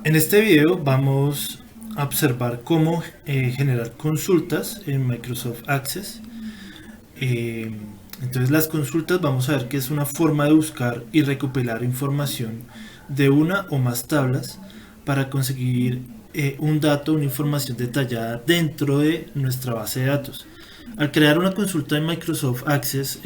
En este video vamos a observar cómo generar consultas en Microsoft Access. Eh, entonces las consultas vamos a ver que es una forma de buscar y recopilar información de una o más tablas para conseguir un dato, una información detallada dentro de nuestra base de datos. Al crear una consulta en Microsoft Access,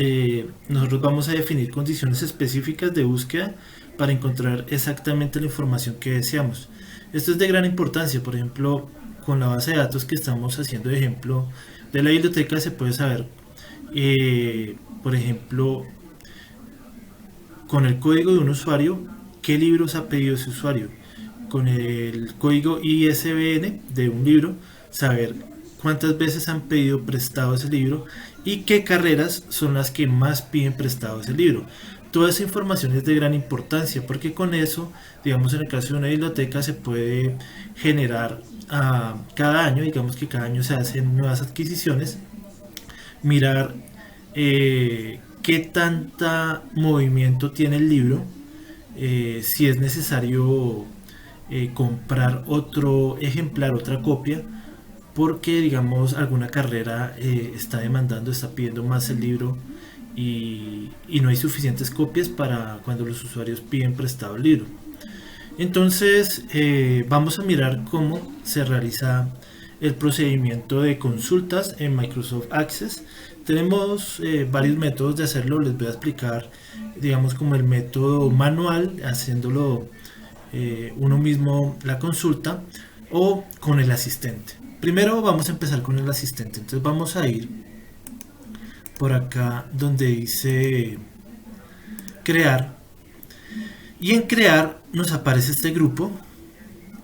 nosotros vamos a definir condiciones específicas de búsqueda para encontrar exactamente la información que deseamos. Esto es de gran importancia, por ejemplo, con la base de datos que estamos haciendo de ejemplo de la biblioteca se puede saber, por ejemplo, con el código de un usuario, qué libros ha pedido ese usuario. Con el código ISBN de un libro, saber cuántas veces han pedido prestado ese libro y qué carreras son las que más piden prestado ese libro. Toda esa información es de gran importancia porque con eso, digamos en el caso de una biblioteca, se puede generar cada año, digamos que cada año se hacen nuevas adquisiciones, mirar qué tanta movimiento tiene el libro, si es necesario comprar otro ejemplar, otra copia, porque digamos alguna carrera está demandando, está pidiendo más el libro y no hay suficientes copias para cuando los usuarios piden prestado el libro. Entonces vamos a mirar cómo se realiza el procedimiento de consultas en Microsoft Access. Tenemos varios métodos de hacerlo, les voy a explicar digamos como el método manual, haciéndolo uno mismo la consulta o con el asistente. Primero vamos a empezar con el asistente, entonces vamos a ir por acá donde dice crear y en crear nos aparece este grupo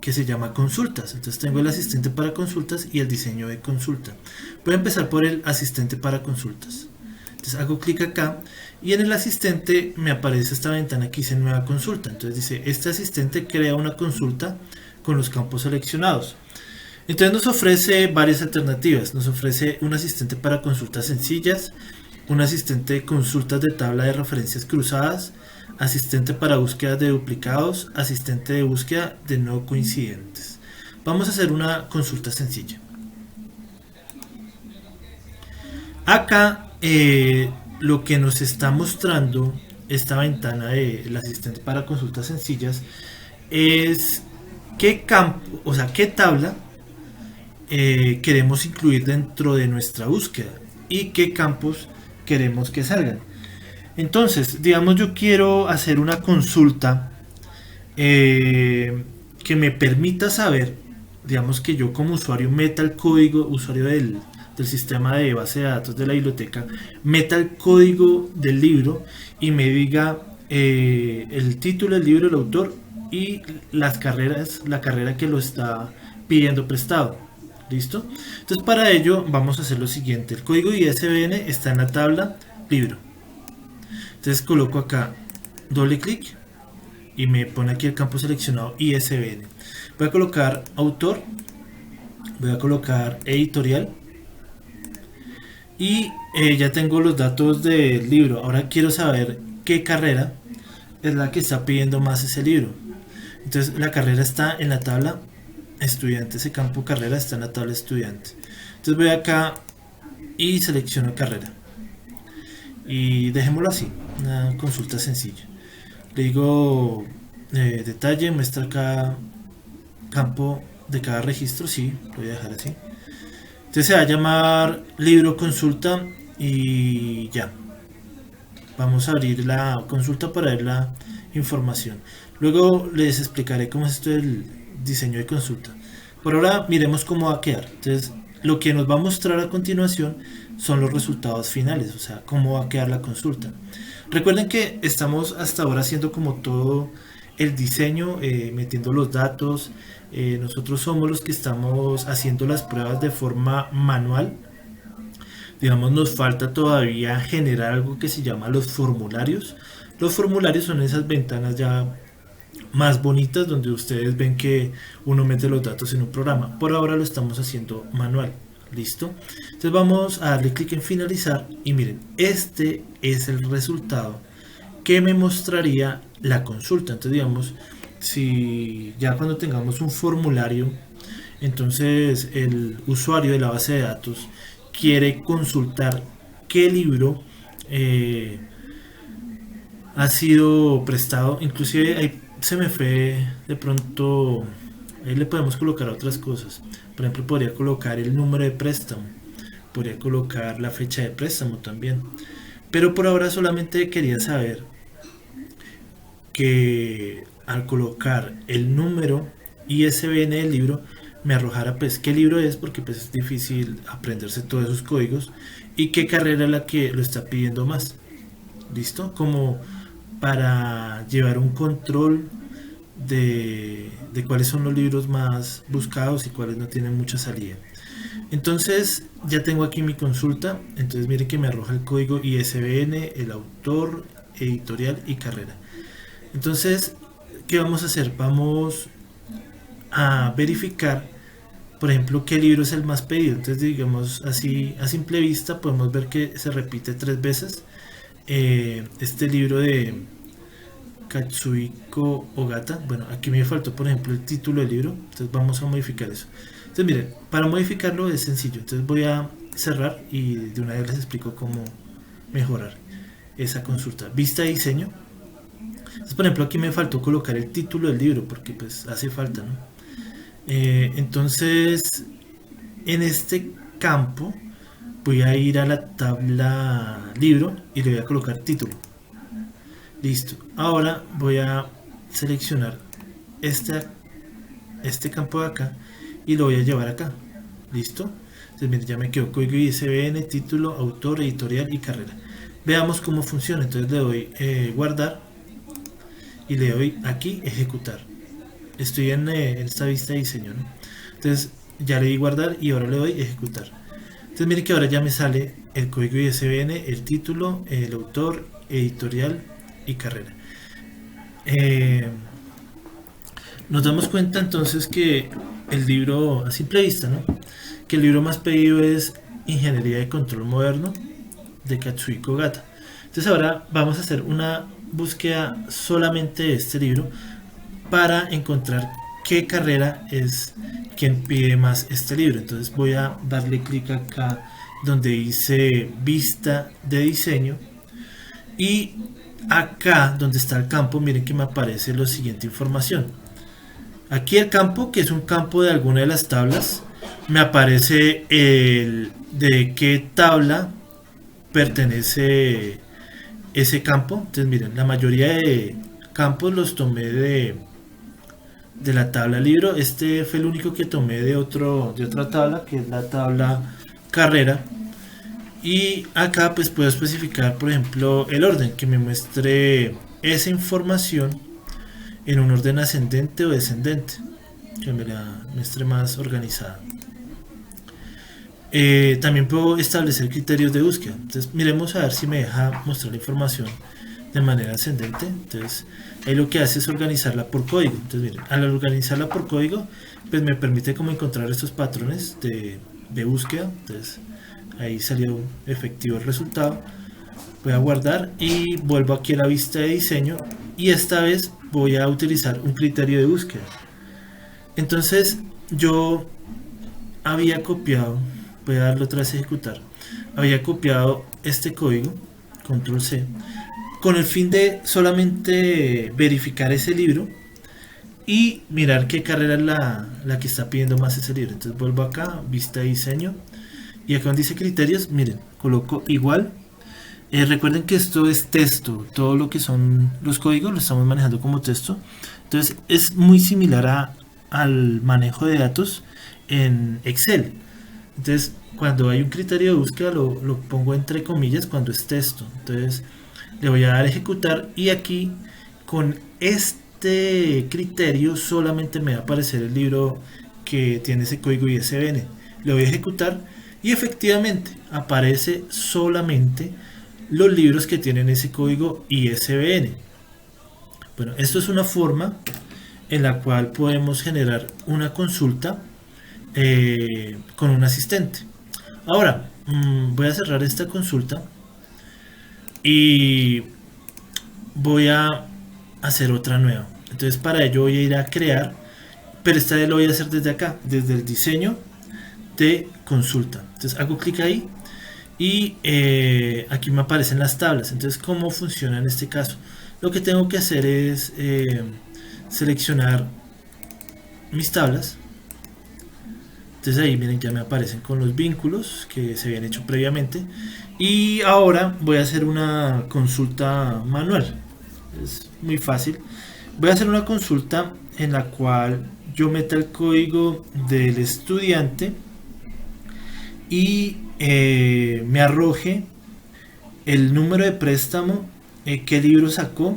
que se llama consultas. Entonces tengo el asistente para consultas y el diseño de consulta. Voy a empezar por el asistente para consultas. Entonces hago clic acá y en el asistente me aparece esta ventana que dice nueva consulta. Entonces dice, este asistente crea una consulta con los campos seleccionados. Entonces nos ofrece varias alternativas. Nos ofrece un asistente para consultas sencillas, un asistente de consultas de tabla de referencias cruzadas, asistente para búsqueda de duplicados, asistente de búsqueda de no coincidentes. Vamos a hacer una consulta sencilla. Acá lo que nos está mostrando esta ventana del asistente para consultas sencillas es qué campo, o sea, qué tabla queremos incluir dentro de nuestra búsqueda y qué campos queremos que salgan. Entonces, digamos, yo quiero hacer una consulta que me permita saber, digamos que yo como usuario meta el código, usuario del sistema de base de datos de la biblioteca, meta el código del libro y me diga el título del libro, el autor y las carreras, la carrera que lo está pidiendo prestado. ¿Listo? Entonces para ello vamos a hacer lo siguiente. El código ISBN está en la tabla libro. Entonces coloco acá doble clic y me pone aquí el campo seleccionado ISBN. Voy a colocar autor, voy a colocar editorial y ya tengo los datos del libro. Ahora quiero saber qué carrera es la que está pidiendo más ese libro. Entonces la carrera está en la tabla estudiante, ese campo carrera está en la tabla estudiante. Entonces voy acá y selecciono carrera y dejémoslo así, una consulta sencilla. Le digo detalle, muestra cada campo de cada registro, sí, lo voy a dejar así. Entonces se va a llamar libro consulta y ya. Vamos a abrir la consulta para ver la información. Luego les explicaré cómo es esto del diseño de consulta. Por ahora miremos cómo va a quedar. Entonces lo que nos va a mostrar a continuación son los resultados finales, o sea, cómo va a quedar la consulta. Recuerden que estamos hasta ahora haciendo como todo el diseño, metiendo los datos. Nosotros somos los que estamos haciendo las pruebas de forma manual. Digamos, nos falta todavía generar algo que se llama los formularios. Los formularios son esas ventanas ya más bonitas donde ustedes ven que uno mete los datos en un programa. Por ahora lo estamos haciendo manual. ¿Listo? Entonces vamos a darle clic en finalizar y miren, este es el resultado que me mostraría la consulta. Entonces digamos, si ya cuando tengamos un formulario, entonces el usuario de la base de datos quiere consultar qué libro eh, ha sido prestado, inclusive ahí se me fue de pronto, ahí le podemos colocar otras cosas. Por ejemplo, podría colocar el número de préstamo, podría colocar la fecha de préstamo también. Pero por ahora solamente quería saber que al colocar el número ISBN del libro me arrojara pues qué libro es, porque pues es difícil aprenderse todos esos códigos, y qué carrera es la que lo está pidiendo más. ¿Listo? Como para llevar un control de cuáles son los libros más buscados y cuáles no tienen mucha salida. Entonces ya tengo aquí mi consulta. Entonces mire que me arroja el código ISBN, el autor, editorial y carrera. Entonces, ¿qué vamos a hacer? Vamos a verificar, por ejemplo, qué libro es el más pedido. Entonces, digamos así, a simple vista podemos ver que se repite 3 veces este libro de Katsuhiko Ogata. Bueno, aquí me faltó, por ejemplo, el título del libro. Entonces, vamos a modificar eso. Entonces, miren, para modificarlo es sencillo. Entonces, voy a cerrar y de una vez les explico cómo mejorar esa consulta. Vista de diseño. Entonces, por ejemplo, aquí me faltó colocar el título del libro porque pues hace falta, ¿no? Entonces, en este campo voy a ir a la tabla libro y le voy a colocar título. Listo. Ahora voy a seleccionar este campo de acá y lo voy a llevar acá. Listo. Entonces, miren, ya me quedó código ISBN, título, autor, editorial y carrera. Veamos cómo funciona. Entonces le doy guardar y le doy aquí ejecutar. Estoy en esta vista de diseño, ¿no? Entonces ya le di guardar y ahora le doy ejecutar. Entonces miren que ahora ya me sale el código ISBN, el título, el autor, editorial y carrera. Nos damos cuenta entonces que el libro, a simple vista, ¿no? Que el libro más pedido es Ingeniería de Control Moderno de Katsuhiko Ogata. Entonces ahora vamos a hacer una búsqueda solamente de este libro para encontrar qué carrera es quien pide más este libro. Entonces voy a darle clic acá donde dice vista de diseño y acá donde está el campo, miren que me aparece la siguiente información. Aquí el campo, que es un campo de alguna de las tablas, me aparece el de qué tabla pertenece ese campo. Entonces miren, la mayoría de campos los tomé de la tabla libro. Este fue el único que tomé de otra tabla, que es la tabla carrera. Y acá pues puedo especificar, por ejemplo, el orden, que me muestre esa información en un orden ascendente o descendente, que me la muestre más organizada. También puedo establecer criterios de búsqueda. Entonces miremos a ver si me deja mostrar la información de manera ascendente. Entonces ahí lo que hace es organizarla por código. Entonces miren, al organizarla por código pues me permite como encontrar estos patrones de búsqueda. Entonces ahí salió efectivo el resultado. Voy a guardar y vuelvo aquí a la vista de diseño y esta vez voy a utilizar un criterio de búsqueda. Entonces yo había copiado, voy a darle otra vez a ejecutar, había copiado este código, control C, con el fin de solamente verificar ese libro y mirar qué carrera es la que está pidiendo más ese libro. Entonces vuelvo acá, vista de diseño, y acá donde dice criterios, miren, coloco igual. Recuerden que esto es texto, todo lo que son los códigos lo estamos manejando como texto. Entonces es muy similar al manejo de datos en Excel. Entonces cuando hay un criterio de búsqueda lo pongo entre comillas cuando es texto. Entonces le voy a dar a ejecutar y aquí con este criterio solamente me va a aparecer el libro que tiene ese código ISBN. Le voy a ejecutar y efectivamente aparece solamente los libros que tienen ese código ISBN. Bueno, esto es una forma en la cual podemos generar una consulta con un asistente. Ahora voy a cerrar esta consulta y voy a hacer otra nueva. Entonces para ello voy a ir a crear, pero esta vez lo voy a hacer desde acá, desde el diseño de consulta. Entonces hago clic ahí y aquí me aparecen las tablas. Entonces, ¿cómo funciona en este caso? Lo que tengo que hacer es seleccionar mis tablas. Entonces ahí miren, ya me aparecen con los vínculos que se habían hecho previamente. Y ahora voy a hacer una consulta manual. Es muy fácil. Voy a hacer una consulta en la cual yo meta el código del estudiante y me arroje el número de préstamo, qué libro sacó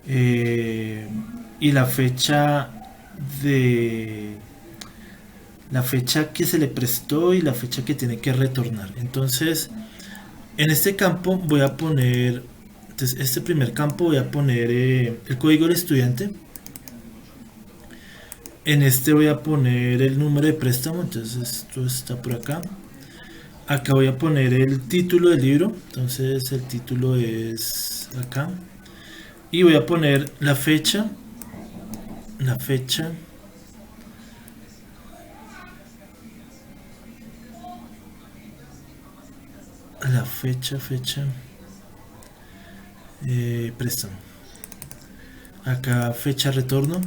y la fecha que se le prestó y la fecha que tiene que retornar. Entonces en este campo voy a poner, entonces este primer campo voy a poner el código del estudiante. En este voy a poner el número de préstamo, entonces esto está por acá. Acá voy a poner el título del libro, entonces el título es acá. Y voy a poner la fecha, la fecha préstamo. Acá fecha retorno.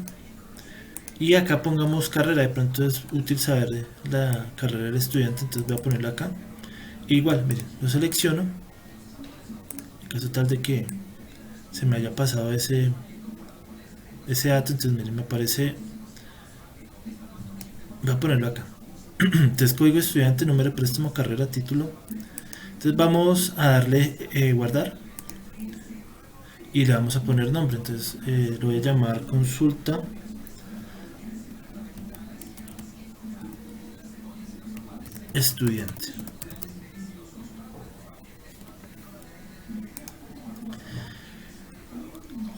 Y acá pongamos carrera, de pronto es útil saber la carrera del estudiante, entonces voy a ponerla acá. Igual, miren, lo selecciono. En caso tal de que se me haya pasado ese dato, entonces miren, me aparece. Voy a ponerlo acá. Entonces código estudiante, número de préstamo, carrera, título. Entonces vamos a darle guardar. Y le vamos a poner nombre. Entonces lo voy a llamar consulta estudiante.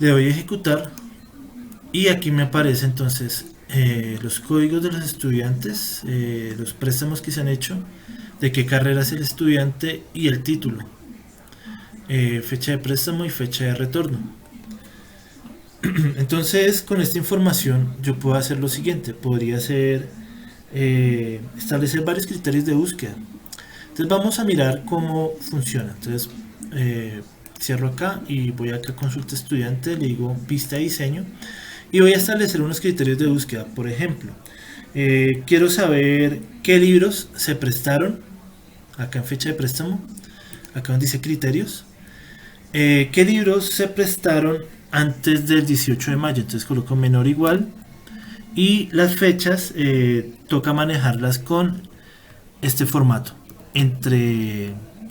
Le doy a ejecutar y aquí me aparece entonces los códigos de los estudiantes, los préstamos que se han hecho, de qué carrera es el estudiante y el título, fecha de préstamo y fecha de retorno. Entonces con esta información yo puedo hacer lo siguiente, podría ser establecer varios criterios de búsqueda. Entonces vamos a mirar cómo funciona. Entonces cierro acá y voy acá a consulta estudiante, le digo vista de diseño y voy a establecer unos criterios de búsqueda. Por ejemplo, quiero saber qué libros se prestaron, acá en fecha de préstamo, acá donde dice criterios, qué libros se prestaron antes del 18 de mayo, entonces coloco menor o igual, y las fechas toca manejarlas con este formato,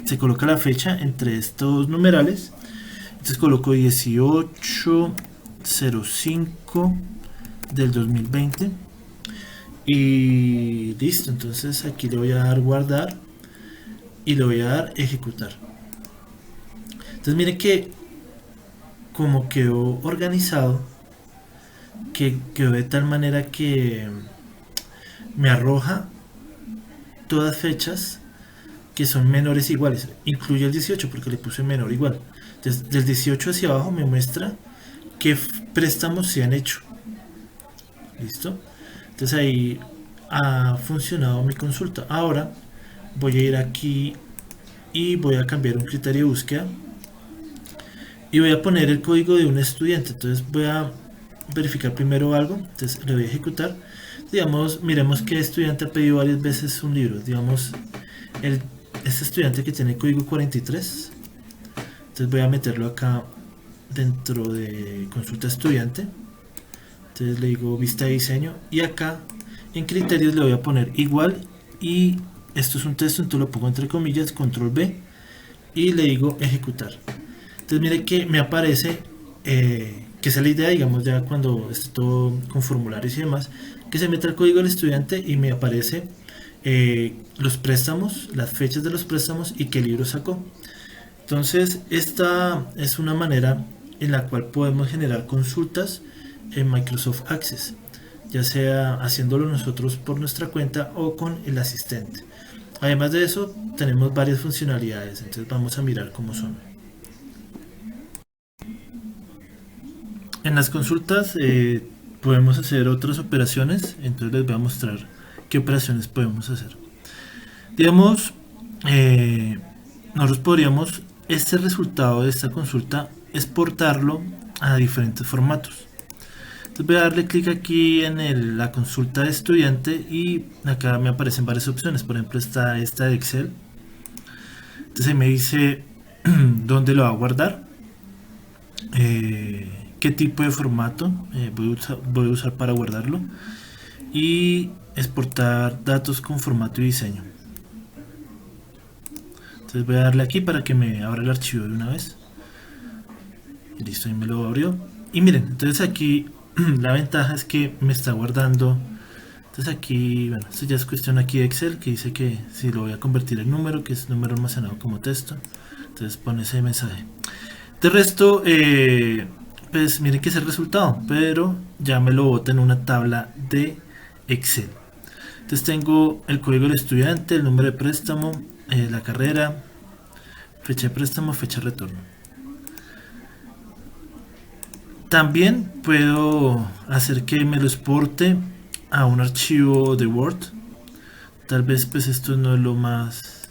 se coloca la fecha entre estos numerales, entonces coloco 18/05 del 2020 y listo. Entonces aquí le voy a dar guardar y le voy a dar ejecutar. Entonces miren que como quedó organizado, que quedó de tal manera que me arroja todas fechas que son menores o iguales, incluye el 18 porque le puse menor o igual. Entonces del 18 hacia abajo me muestra qué préstamos se han hecho. Listo. Entonces ahí ha funcionado mi consulta. Ahora voy a ir aquí y voy a cambiar un criterio de búsqueda y voy a poner el código de un estudiante. Entonces voy a verificar primero algo, entonces le voy a ejecutar. Digamos, miremos que estudiante ha pedido varias veces un libro, digamos este estudiante que tiene código 43. Entonces voy a meterlo acá dentro de consulta estudiante, entonces le digo vista de diseño y acá en criterios le voy a poner igual y esto es un texto, entonces lo pongo entre comillas, control B y le digo ejecutar. Entonces mire que me aparece que esa es la idea, digamos, ya cuando esté todo con formularios y demás, que se meta el código del estudiante y me aparece los préstamos, las fechas de los préstamos y qué libro sacó. Entonces esta es una manera en la cual podemos generar consultas en Microsoft Access, ya sea haciéndolo nosotros por nuestra cuenta o con el asistente. Además de eso tenemos varias funcionalidades, entonces vamos a mirar cómo son. en las consultas podemos hacer otras operaciones, entonces les voy a mostrar qué operaciones podemos hacer. Digamos, nosotros podríamos este resultado de esta consulta exportarlo a diferentes formatos. Entonces voy a darle clic aquí en la consulta de estudiante y acá me aparecen varias opciones. Por ejemplo, está esta de Excel. Entonces ahí me dice dónde lo va a guardar, qué tipo de formato voy a usar para guardarlo y exportar datos con formato y diseño. Entonces voy a darle aquí para que me abra el archivo de una vez. Y listo, ahí me lo abrió. Y miren, entonces aquí la ventaja es que me está guardando. Entonces aquí, bueno, esto ya es cuestión aquí de Excel, que dice que si lo voy a convertir en número, que es número almacenado como texto. Entonces pone ese mensaje. De resto, pues miren que es el resultado, pero ya me lo bota en una tabla de Excel. Entonces tengo el código del estudiante, el número de préstamo, la carrera, fecha de préstamo, fecha de retorno. También puedo hacer que me lo exporte a un archivo de Word. Tal vez pues esto no es lo más...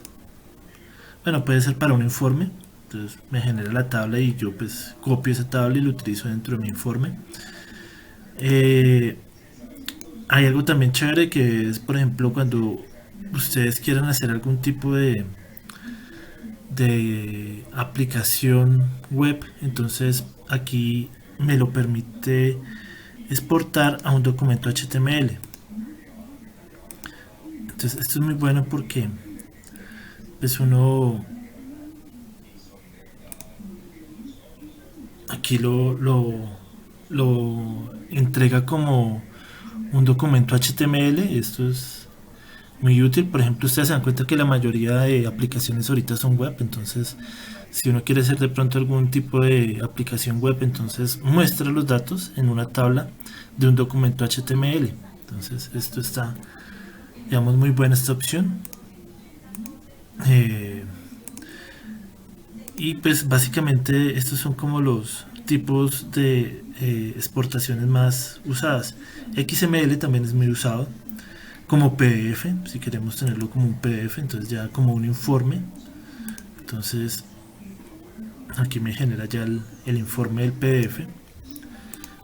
Bueno, puede ser para un informe. Entonces me genera la tabla y yo pues copio esa tabla y lo utilizo dentro de mi informe. Hay algo también chévere que es, por ejemplo, cuando ustedes quieran hacer algún tipo de aplicación web, entonces aquí me lo permite exportar a un documento HTML. Entonces esto es muy bueno porque pues uno aquí lo entrega como un documento HTML. Esto es muy útil. Por ejemplo, ustedes se dan cuenta que la mayoría de aplicaciones ahorita son web, entonces si uno quiere hacer de pronto algún tipo de aplicación web, entonces muestra los datos en una tabla de un documento HTML. Entonces esto está, digamos, muy buena esta opción. Y pues básicamente estos son como los tipos de exportaciones más usadas. XML también es muy usado como PDF, si queremos tenerlo como un PDF, entonces ya como un informe. Entonces aquí me genera ya el informe del PDF.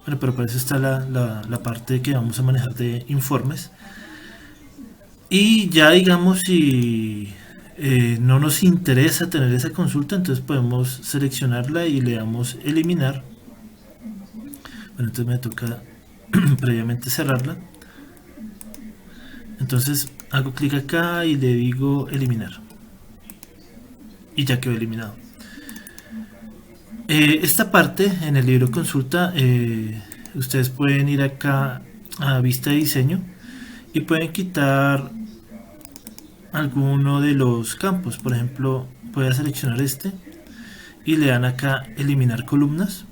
Bueno, pero para eso está la parte que vamos a manejar de informes. Y ya digamos si no nos interesa tener esa consulta, entonces podemos seleccionarla y le damos eliminar. Bueno, entonces me toca previamente cerrarla. Entonces hago clic acá y le digo eliminar. Y ya quedó eliminado. Esta parte en el libro consulta, ustedes pueden ir acá a vista de diseño y pueden quitar alguno de los campos. Por ejemplo, voy a seleccionar este y le dan acá eliminar columnas,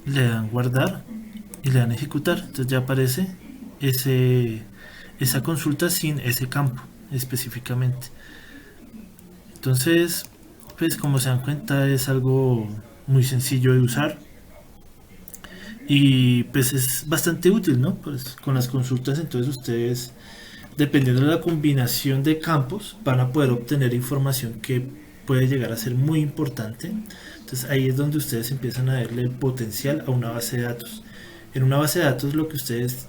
le dan guardar y le dan ejecutar. Entonces ya aparece esa consulta sin ese campo específicamente. Entonces pues como se dan cuenta es algo muy sencillo de usar y pues es bastante útil, ¿no? Pues con las consultas entonces ustedes, dependiendo de la combinación de campos, van a poder obtener información que puede llegar a ser muy importante. Entonces ahí es donde ustedes empiezan a darle el potencial a una base de datos. En una base de datos lo que ustedes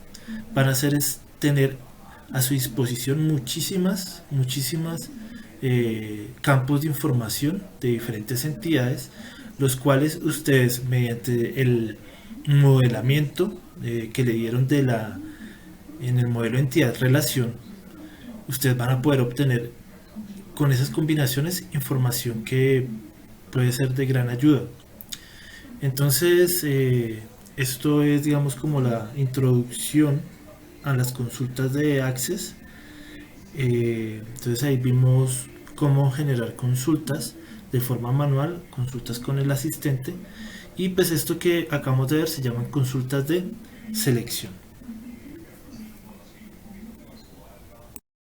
van a hacer es tener a su disposición muchísimas campos de información de diferentes entidades, los cuales ustedes mediante el modelamiento que le dieron en el modelo entidad relación, ustedes van a poder obtener con esas combinaciones información que puede ser de gran ayuda. Entonces esto es, digamos, como la introducción a las consultas de Access. Entonces ahí vimos cómo generar consultas de forma manual, consultas con el asistente, y pues esto que acabamos de ver se llaman consultas de selección.